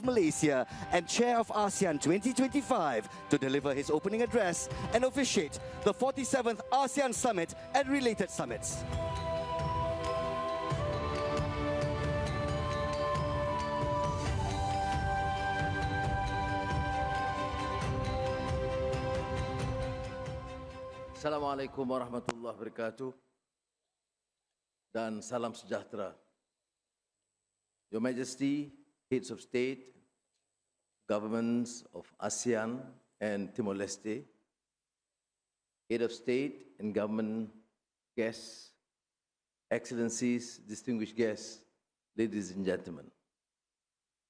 of Malaysia and Chair of ASEAN 2025, to deliver his opening address and officiate the 47th ASEAN Summit and related summits. Assalamualaikum warahmatullahi wabarakatuh dan salam sejahtera. Your Majesty, Heads of State, Governments of ASEAN and Timor-Leste, Head of State and Government guests, Excellencies, distinguished guests, ladies and gentlemen.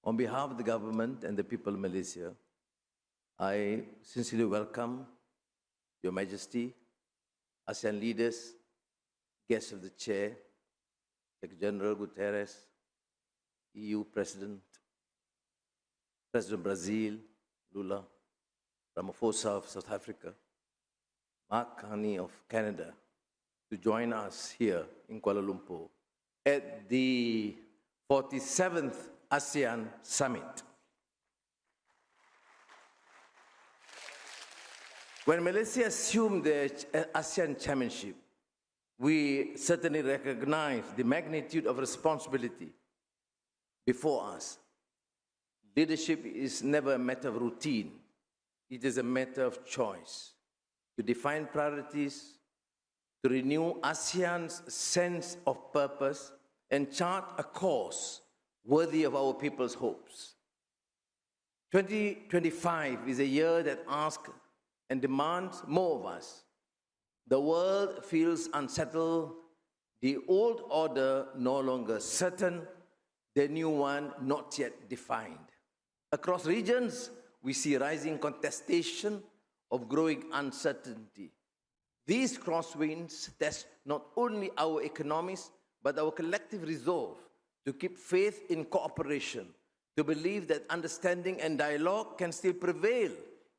On behalf of the government and the people of Malaysia, I sincerely welcome Your Majesty, ASEAN leaders, guests of the Chair, Secretary General Guterres, EU President, President Brazil, Lula, Ramaphosa of South Africa, Mark Carney of Canada, to join us here in Kuala Lumpur at the 47th ASEAN Summit. When Malaysia assumed the ASEAN chairmanship, we certainly recognize the magnitude of responsibility before us. Leadership is never a matter of routine. It is a matter of choice. To define priorities, to renew ASEAN's sense of purpose, and chart a course worthy of our people's hopes. 2025 is a year that asks and demands more of us. The world feels unsettled, the old order no longer certain, the new one not yet defined. Across regions, we see rising contestation of growing uncertainty. These crosswinds test not only our economies, but our collective resolve to keep faith in cooperation, to believe that understanding and dialogue can still prevail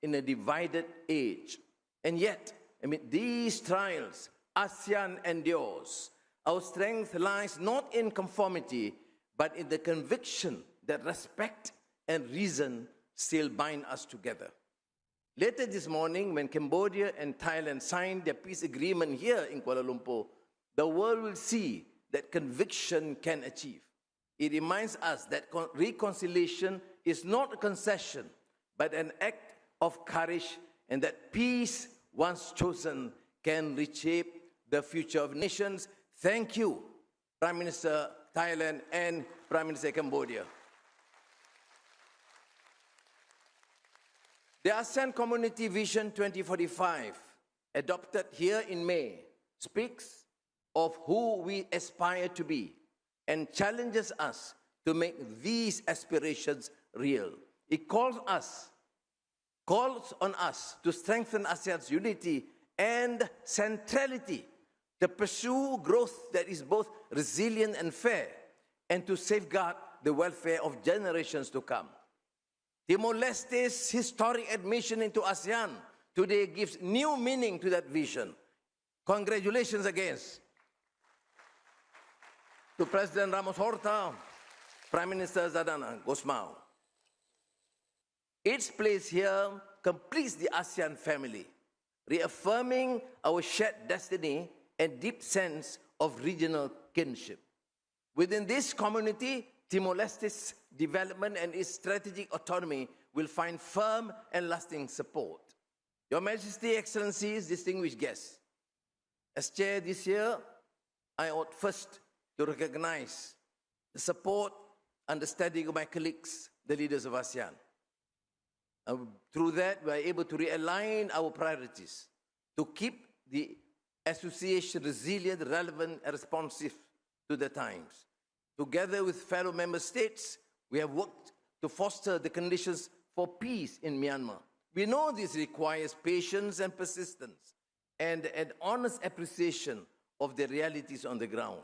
in a divided age. And yet, amid these trials, ASEAN endures. Our strength lies not in conformity, but in the conviction that respect and reason still bind us together. Later this morning, when Cambodia and Thailand signed their peace agreement here in Kuala Lumpur, the world will see that conviction can achieve. It reminds us that reconciliation is not a concession, but an act of courage, and that peace, once chosen, can reshape the future of nations. Thank you, Prime Minister Thailand and Prime Minister Cambodia. The ASEAN Community Vision 2045, adopted here in May, speaks of who we aspire to be and challenges us to make these aspirations real. It calls on us to strengthen ASEAN's unity and centrality, to pursue growth that is both resilient and fair, and to safeguard the welfare of generations to come. Timor-Leste's historic admission into ASEAN today gives new meaning to that vision. Congratulations again to President Ramos Horta, Prime Minister Zaldana Gusmao. Its place here completes the ASEAN family, reaffirming our shared destiny and deep sense of regional kinship. Within this community, Timor-Leste's development and its strategic autonomy will find firm and lasting support. Your Majesty, Excellencies, distinguished guests, as chair this year, I ought first to recognize the support, understanding of my colleagues, the leaders of ASEAN. Through that, we are able to realign our priorities to keep the association resilient, relevant, and responsive to the times. Together with fellow member states, we have worked to foster the conditions for peace in Myanmar. We know this requires patience and persistence, and an honest appreciation of the realities on the ground.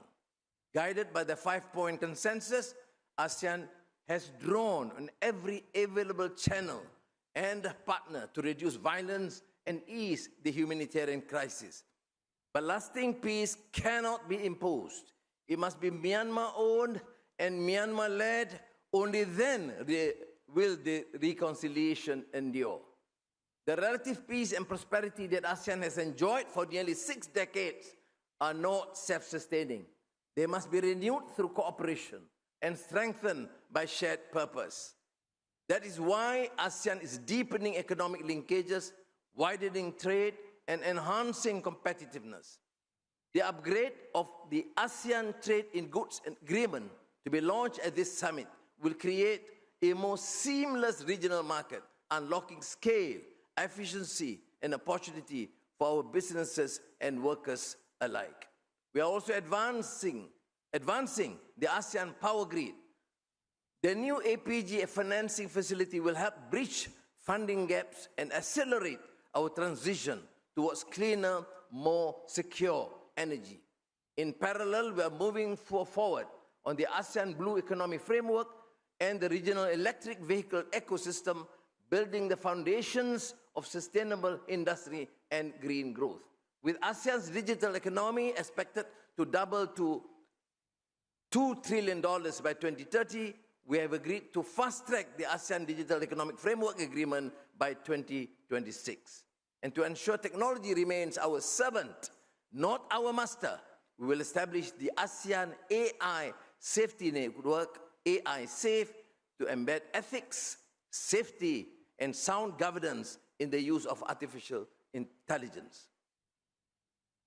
Guided by the 5-point consensus, ASEAN has drawn on every available channel and partner to reduce violence and ease the humanitarian crisis. But lasting peace cannot be imposed. It must be Myanmar-owned and Myanmar-led. Only then will the reconciliation endure. The relative peace and prosperity that ASEAN has enjoyed for nearly 6 decades are not self-sustaining. They must be renewed through cooperation and strengthened by shared purpose. That is why ASEAN is deepening economic linkages, widening trade, and enhancing competitiveness. The upgrade of the ASEAN Trade in Goods Agreement to be launched at this summit will create a more seamless regional market, unlocking scale, efficiency, and opportunity for our businesses and workers alike. We are also advancing the ASEAN Power Grid. The new APG financing facility will help bridge funding gaps and accelerate our transition towards cleaner, more secure energy. In parallel, we are moving forward on the ASEAN Blue Economy Framework and the regional electric vehicle ecosystem, building the foundations of sustainable industry and green growth. With ASEAN's digital economy expected to double to $2 trillion by 2030, we have agreed to fast-track the ASEAN Digital Economic Framework Agreement by 2026. And to ensure technology remains our servant, not our master, we will establish the ASEAN AI Safety Network, AI Safe, to embed ethics, safety, and sound governance in the use of artificial intelligence.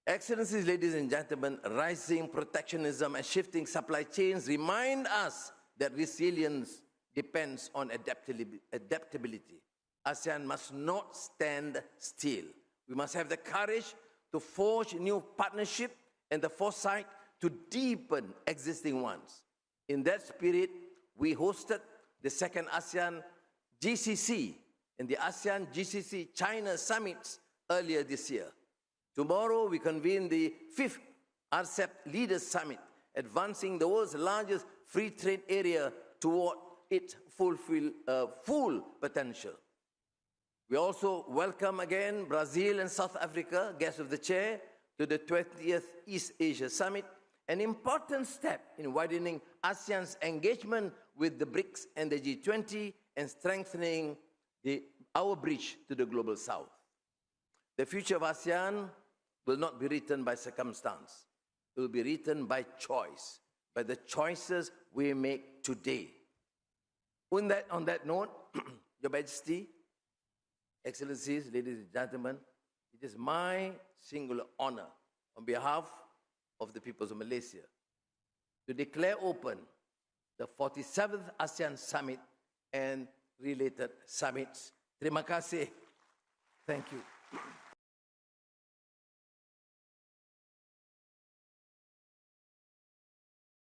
Excellencies, ladies and gentlemen, rising protectionism and shifting supply chains remind us that resilience depends on adaptability. ASEAN must not stand still. We must have the courage to forge new partnerships and the foresight to deepen existing ones. In that spirit, we hosted the second ASEAN GCC and the ASEAN GCC China summits earlier this year. Tomorrow, we convene the 5th RCEP Leaders Summit, advancing the world's largest free trade area toward its full potential. We also welcome again Brazil and South Africa, guests of the chair, to the 20th East Asia Summit, an important step in widening ASEAN's engagement with the BRICS and the G20 and strengthening our bridge to the global south. The future of ASEAN will not be written by circumstance. It will be written by choice, by the choices we make today. On that note, Your Majesty, Excellencies, ladies and gentlemen, it is my singular honor on behalf of the peoples of Malaysia to declare open the 47th ASEAN Summit and related summits. Terima kasih. Thank you.